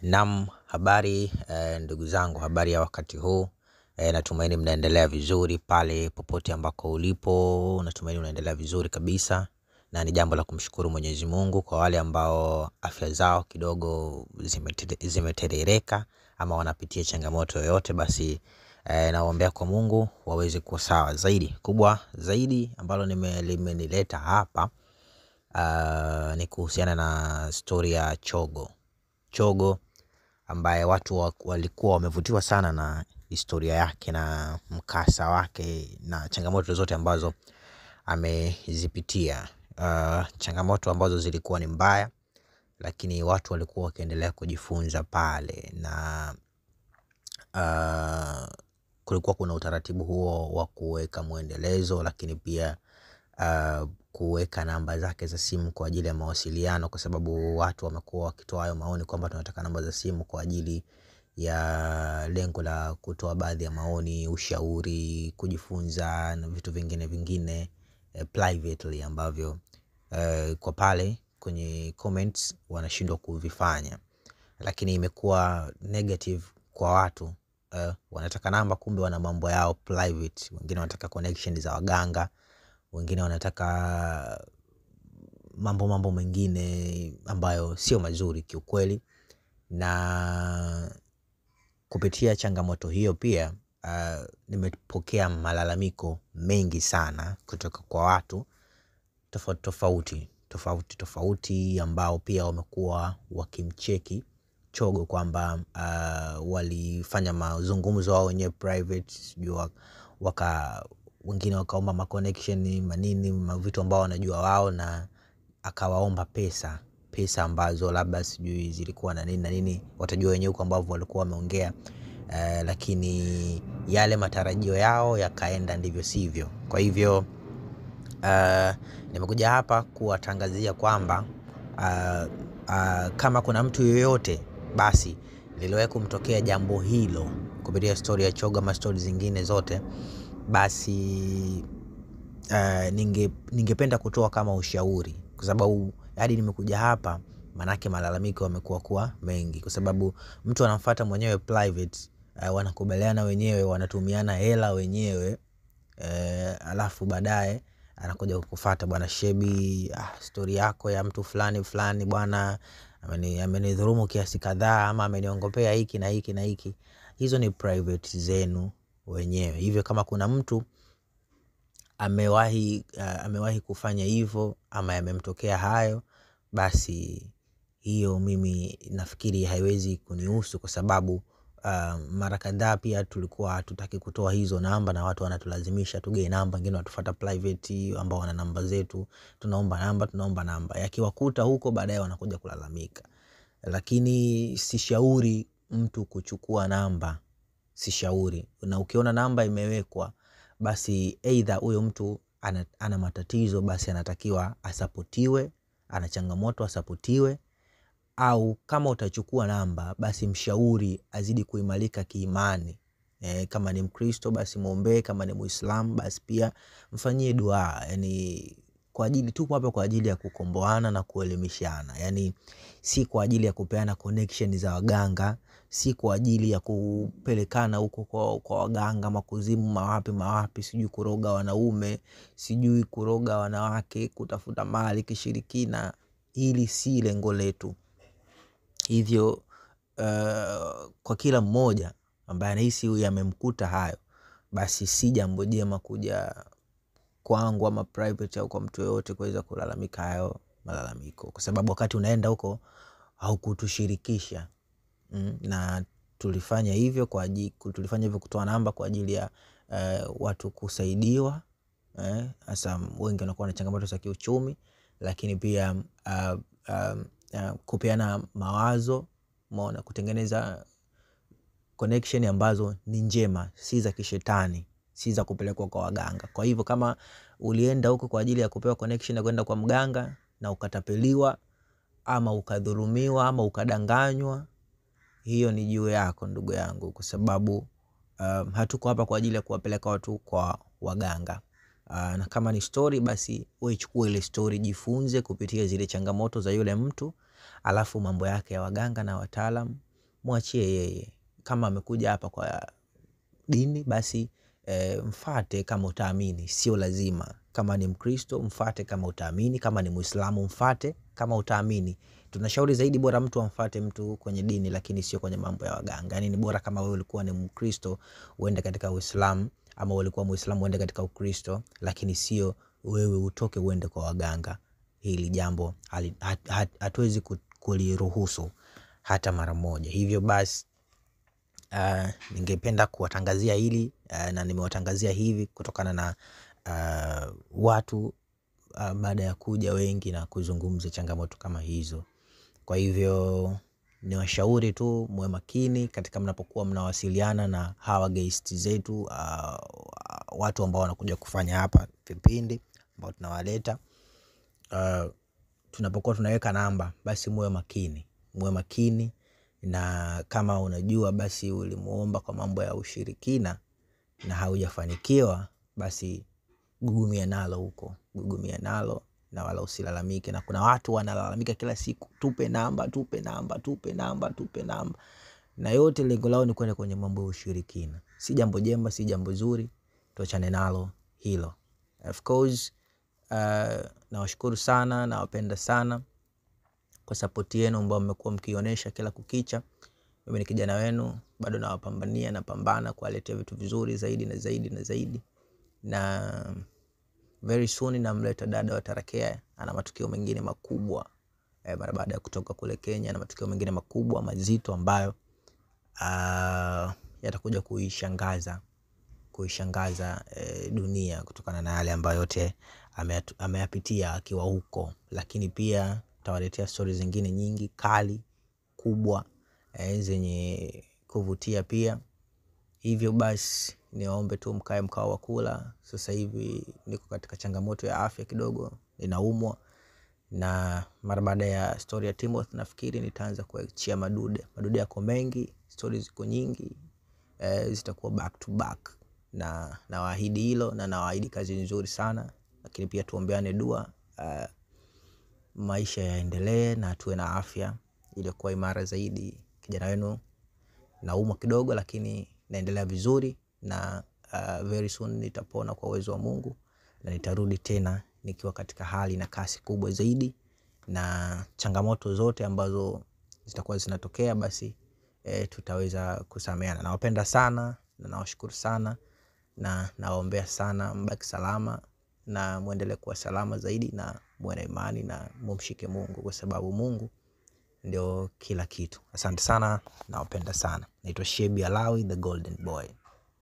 Naam, habari ndugu zangu, habari ya wakati huu. Natumaini mnaendelea vizuri pale popote ambako ulipo. Natumaini unaendelea vizuri kabisa, na ni jambo la kumshukuru Mwenyezi Mungu. Kwa wale ambao afya zao kidogo zimeterereka ama wanapitia changamoto yoyote, basi naombea kwa Mungu waweze kuwa sawa zaidi. Kubwa zaidi ambalo limenileta hapa ni kuhusiana na story ya Chogo ambaye watu walikuwa wamevutiwa sana na historia yake na mkasa wake na changamoto zote ambazo amezipitia. Changamoto ambazo zilikuwa ni mbaya, lakini watu walikuwa wakiendelea kujifunza pale, na kulikuwa kuna utaratibu huo wa kuweka muendelezo, lakini pia kuweka namba zake za simu kwa ajili ya mawasiliano, kwa sababu watu wamekuwa wakitoa hayo maoni kwamba tunataka namba za simu kwa ajili ya lengo la kutoa baadhi ya maoni, ushauri, kujifunza na vitu vingine privately ambavyo kwa pale kwenye comments wanashindwa kuvifanya. Lakini imekuwa negative kwa watu. Wanataka namba, kumbe wana mambo yao private. Wengine wanataka connection za waganga, wengine wanataka mambo mengine ambayo sio mazuri kiukweli. Na kupitia changamoto hiyo pia nimepokea malalamiko mengi sana kutoka kwa watu tofauti ambao pia wamekuwa wakimcheki Chogo kwamba walifanya mazungumzo wao wenyewe private, wengine wakaomba ma connection manini vitu ambao wanajua wao, na akawaomba pesa ambazo labda sijui zilikuwa na nini, watajua wenyewe kwa ambavyo walikuwa wameongea. Lakini yale matarajio yao yakaenda ndivyo sivyo. Kwa hivyo nimekuja hapa kuwatangazia kwamba kama kuna mtu yoyote basi liliwahi kumtokea jambo hilo kupitia story ya Chogo ama story zingine zote, basi ningependa kutoa kama ushauri, kwa sababu hadi nimekuja hapa manake malalamiko yamekuwa mengi, kwa sababu mtu anamfuata mwenyewe private, wanakubaliana wenyewe, wanatumiana hela wenyewe, alafu baadaye anakuja kukufuata, bwana Shebi, story yako ya mtu fulani bwana amenidhulumu kiasi kadhaa ama ameniongopea hiki na hiki. Hizo ni private zenu wenyewe. Hivyo kama kuna mtu amewahi kufanya hivyo ama yamemtokea hayo, basi hiyo mimi nafikiri haiwezi kunihusu, kwa sababu mara kadhaa pia tulikuwa hatutaki kutoa hizo namba na watu wanatulazimisha tuge namba, wengine watufuata private ambao wana namba zetu, tunaomba namba yakiwakuta huko baadaye wanakuja kulalamika. Lakini sishauri mtu kuchukua namba, sishauri. Na ukiona namba imewekwa, basi either huyo mtu ana matatizo, basi anatakiwa asapotiwe, ana changamoto asapotiwe, au kama utachukua namba basi mshauri azidi kuimarika kiimani. Kama ni Mkristo basi muombe, kama ni Muislamu basi pia mfanyie dua. Yani kwa ajili tupo hapa kwa ajili ya kukomboana na kuelimishana. Yani si kwa ajili ya kupeana connection za waganga, si kwa ajili ya kupelekana huko kwa waganga makuzimu mawapi, sijui kuroga wanaume, sijui kuroga wanawake, kutafuta mali kishirikina. Hili si lengo letu. Hivyo kwa kila mmoja ambaye anahisi huyu amemkuta hayo, basi si jambo jema kuja kwangu ama private au kwa mtu yoyote kuweza kulalamika hayo malalamiko, kwa sababu wakati unaenda huko haukutushirikisha. Na tulifanya hivyo kutoa namba kwa ajili ya watu kusaidiwa, hasa wengi wanakuwa na changamoto za kiuchumi, lakini pia kupeana mawazo, kutengeneza connection ambazo ni njema, si za kishetani, si za kupelekwa kwa waganga. Kwa hivyo kama ulienda huko kwa ajili ya kupewa connection na kwenda kwa mganga na ukatapeliwa ama ukadhulumiwa ama ukadanganywa, hiyo ni juu yako ndugu yangu, kwa sababu hatuko hapa kwa ajili ya kuwapeleka watu kwa waganga. Na kama ni story, basi wewe chukua ile story, jifunze kupitia zile changamoto za yule mtu, alafu mambo yake ya waganga na wataalamu muachie yeye. Kama amekuja hapa kwa dini, basi mfate kama utaamini, sio lazima. Kama ni Mkristo mfate kama utaamini, kama ni Muislamu mfate kama utaamini. Tunashauri zaidi bora mtu amfate mtu kwenye dini, lakini sio kwenye mambo ya waganga. Yani ni bora kama wewe ulikuwa ni Mkristo uende katika Uislamu, ama ulikuwa Muislamu uende katika Ukristo, lakini sio wewe utoke uende kwa waganga. Hili jambo hatuwezi kuliruhusu hata mara moja. Hivyo basi ningependa kuwatangazia hili na nimewatangazia hivi kutokana na watu baada ya kuja wengi na kuzungumza changamoto kama hizo. Kwa hivyo niwashauri tu muwe makini katika mnapokuwa mnawasiliana na hawa guest zetu, watu ambao wanakuja kufanya hapa vipindi ambao tunawaleta. Tunapokuwa tunaweka namba, basi muwe makini. Na kama unajua basi ulimuomba kwa mambo ya ushirikina na haujafanikiwa, basi gugumia nalo na wala usilalamike. Na kuna watu wanalalamika kila siku, tupe namba. Na yote lengo lao ni kwenda kwenye mambo ya ushirikina. Si jambo jema, si jambo zuri, tuachane nalo hilo. Of course, nawashukuru sana, nawapenda sana kwa support yenu ambao mmekuwa mkionyesha kila kukicha. Mimi ni kijana wenu, bado napambana kuwaletea vitu vizuri zaidi na zaidi. Na very soon namleta dada wa Tarakea, ana matukio mengine makubwa mara baada ya kutoka kule Kenya, na matukio mengine makubwa mazito ambayo yatakuja kuishangaza dunia kutokana na yale ambayo yote ameyapitia akiwa huko. Lakini pia tawaletea stories zingine nyingi kali kubwa zenye kuvutia pia. Hivyo basi niwaombe tu mkae mkao wa kula. Sasa hivi niko katika changamoto ya afya kidogo, ninaumwa, na mara baada ya story ya Timothy nafikiri nitaanza kuachia madude yako mengi, stories ziko nyingi, zitakuwa back to back, na nawaahidi hilo, na nawaahidi kazi nzuri sana. Lakini pia tuombeane dua, maisha yaendelee na tuwe na afya ili kuwa imara zaidi. Kijana wenu naumwa kidogo, lakini naendelea vizuri, na very soon nitapona kwa uwezo wa Mungu, na nitarudi tena nikiwa katika hali na kasi kubwa zaidi. Na changamoto zote ambazo zitakuwa zinatokea, basi tutaweza kusameheana. Nawapenda sana na nawashukuru sana, na nawaombea sana mbaki salama na muendelee kuwa salama zaidi, na muwe na imani na mumshike Mungu, kwa sababu Mungu ndio kila kitu. Asante sana, nawapenda sana. Naitwa Shebi Alawi, the Golden Boy.